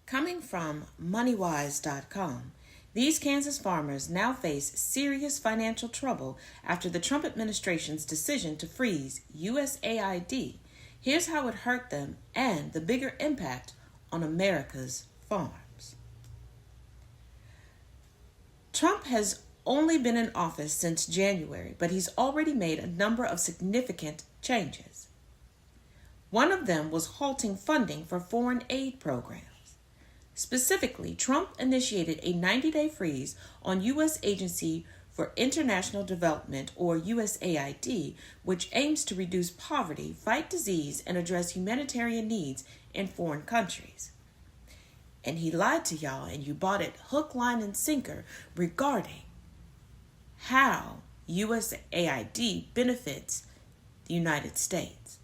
Coming from MoneyWise.com, these Kansas farmers now face serious financial trouble after the Trump administration's decision to freeze USAID. Here's how it hurt them and the bigger impact on America's farms. Trump has only been in office since January, but he's already made a number of significant changes. One of them was halting funding for foreign aid programs. Specifically, Trump initiated a 90-day freeze on U.S. Agency for International Development, or USAID, which aims to reduce poverty, fight disease, and address humanitarian needs in foreign countries. And he lied to y'all, and you bought it hook, line, and sinker regarding how USAID benefits the United States.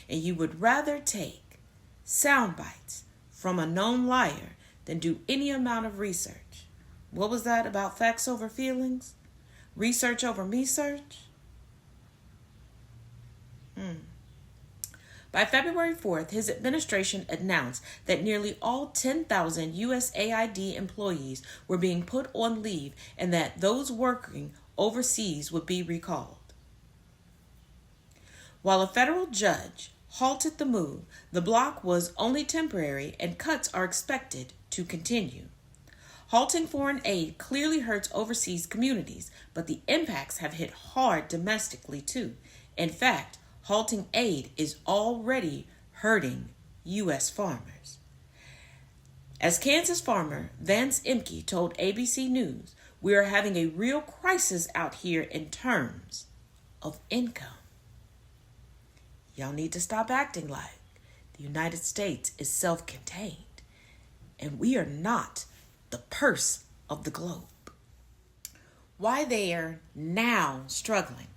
And you would rather take sound bites from a known liar than do any amount of research. What was that about facts over feelings? Research over me search? By February 4th, his administration announced that nearly all 10,000 USAID employees were being put on leave and that those working overseas would be recalled. While a federal judge halted the move, the block was only temporary and cuts are expected to continue. Halting foreign aid clearly hurts overseas communities, but the impacts have hit hard domestically too. In fact, halting aid is already hurting U.S. farmers. As Kansas farmer Vance Imke told ABC News, we are having a real crisis out here in terms of income. Y'all need to stop acting like the United States is self-contained, and we are not the purse of the globe. Why they are now struggling.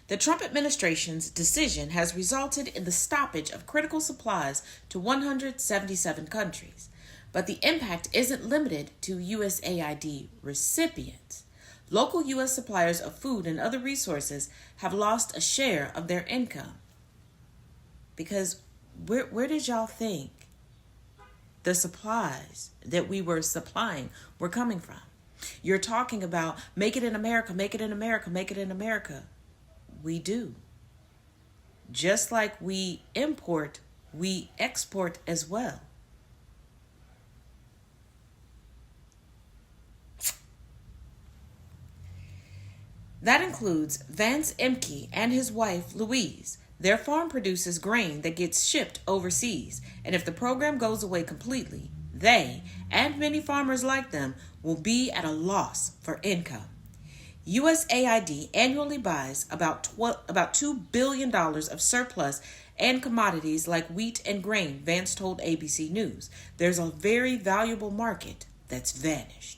The Trump administration's decision has resulted in the stoppage of critical supplies to 177 countries, but the impact isn't limited to USAID recipients. Local U.S. suppliers of food and other resources have lost a share of their income. Because where did y'all think the supplies that we were supplying were coming from? You're talking about make it in America, make it in America, make it in America. We do. Just like we import, we export as well. That includes Vance Imke and his wife, Louise. Their farm produces grain that gets shipped overseas, and if the program goes away completely, they, and many farmers like them, will be at a loss for income. USAID annually buys about $2 billion of surplus and commodities like wheat and grain, Vance told ABC News. There's a very valuable market that's vanished.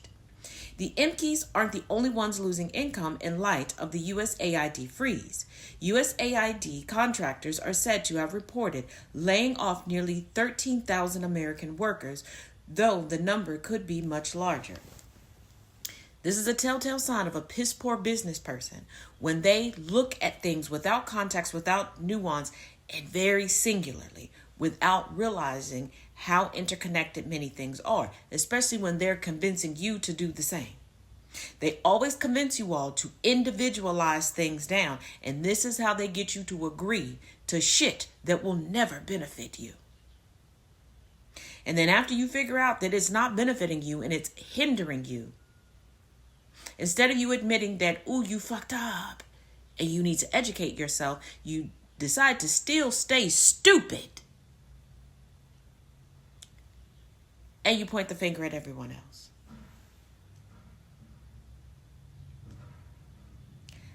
The Imkes aren't the only ones losing income in light of the USAID freeze. USAID contractors are said to have reported laying off nearly 13,000 American workers, though the number could be much larger. This is a telltale sign of a piss-poor business person when they look at things without context, without nuance, and very singularly, without realizing how interconnected many things are, especially when they're convincing you to do the same. They always convince you all to individualize things down, and this is how they get you to agree to shit that will never benefit you. And then after you figure out that it's not benefiting you and it's hindering you, instead of you admitting that, ooh, you fucked up and you need to educate yourself, you decide to still stay stupid. And you point the finger at everyone else.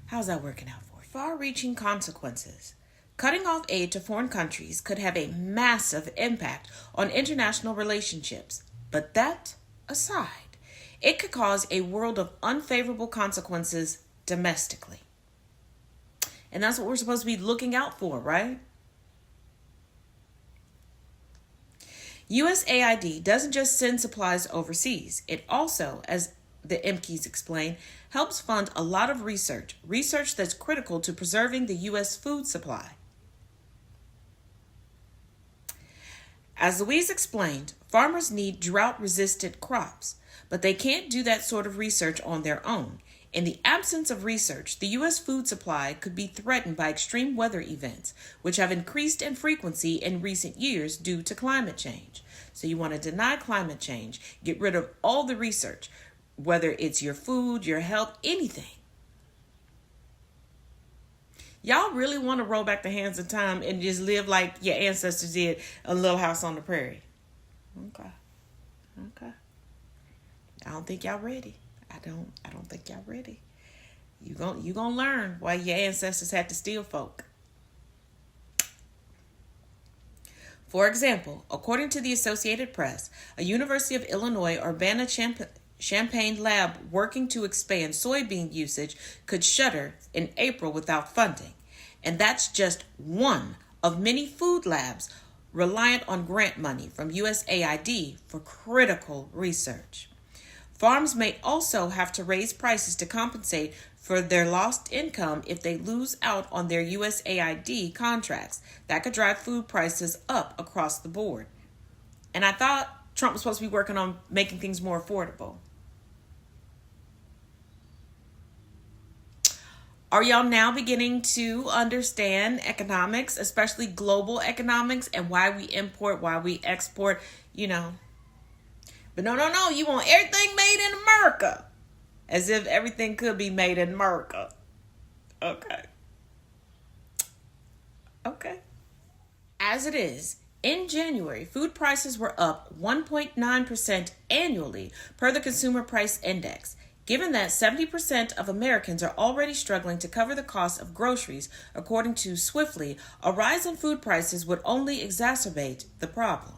How's that working out for you? Far-reaching consequences. Cutting off aid to foreign countries could have a massive impact on international relationships. But that aside, it could cause a world of unfavorable consequences domestically. And that's what we're supposed to be looking out for, right? USAID doesn't just send supplies overseas. It also, as the Imkes explain, helps fund a lot of research that's critical to preserving the U.S. food supply. As Louise explained, Farmers need drought-resistant crops, but they can't do that sort of research on their own. In the absence of research, the U.S. food supply could be threatened by extreme weather events, which have increased in frequency in recent years due to climate change. So you want to deny climate change, get rid of all the research, whether it's your food, your health, anything. Y'all really want to roll back the hands of time and just live like your ancestors did, a little house on the prairie. Okay. I don't think y'all ready. I don't think y'all ready. You gonna learn why your ancestors had to steal folk. For example, according to the Associated Press, a University of Illinois Urbana-Champaign lab working to expand soybean usage could shutter in April without funding. And that's just one of many food labs reliant on grant money from USAID for critical research. Farms may also have to raise prices to compensate for their lost income if they lose out on their USAID contracts. That could drive food prices up across the board. And I thought Trump was supposed to be working on making things more affordable. Are y'all now beginning to understand economics, especially global economics, and why we import, why we export, But no, you want everything made in America. As if everything could be made in America. Okay. As it is, in January, food prices were up 1.9% annually per the Consumer Price Index. Given that 70% of Americans are already struggling to cover the cost of groceries, according to Swiftly, a rise in food prices would only exacerbate the problem.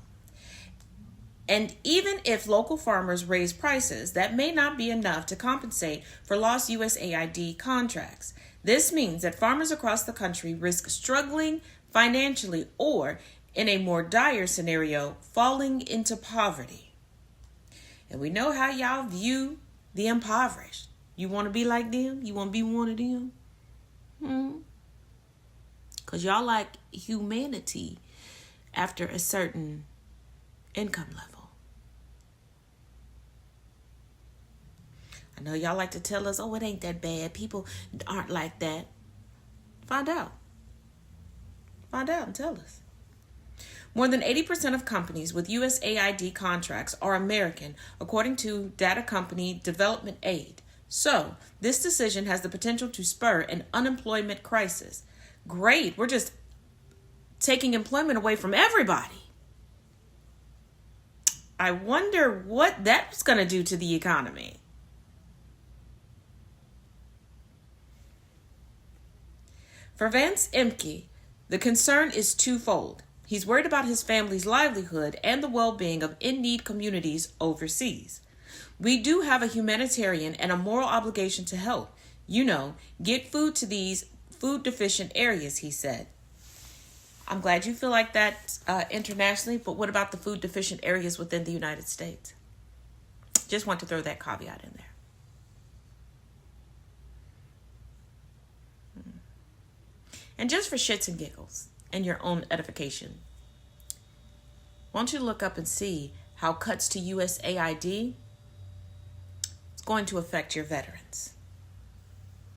And even if local farmers raise prices, that may not be enough to compensate for lost USAID contracts. This means that farmers across the country risk struggling financially or, in a more dire scenario, falling into poverty. And we know how y'all view the impoverished. You want to be like them? You want to be one of them? Because y'all like humanity after a certain income level. I know y'all like to tell us, it ain't that bad. People aren't like that. Find out and tell us. More than 80% of companies with USAID contracts are American, according to data company Development Aid. So, this decision has the potential to spur an unemployment crisis. Great, we're just taking employment away from everybody. I wonder what that's going to do to the economy. For Vance Imke, the concern is twofold. He's worried about his family's livelihood and the well-being of in-need communities overseas. We do have a humanitarian and a moral obligation to help, get food to these food-deficient areas, he said. I'm glad you feel like that internationally, but what about the food-deficient areas within the United States? Just want to throw that caveat in there. And just for shits and giggles and your own edification, why don't you look up and see how cuts to USAID is going to affect your veterans?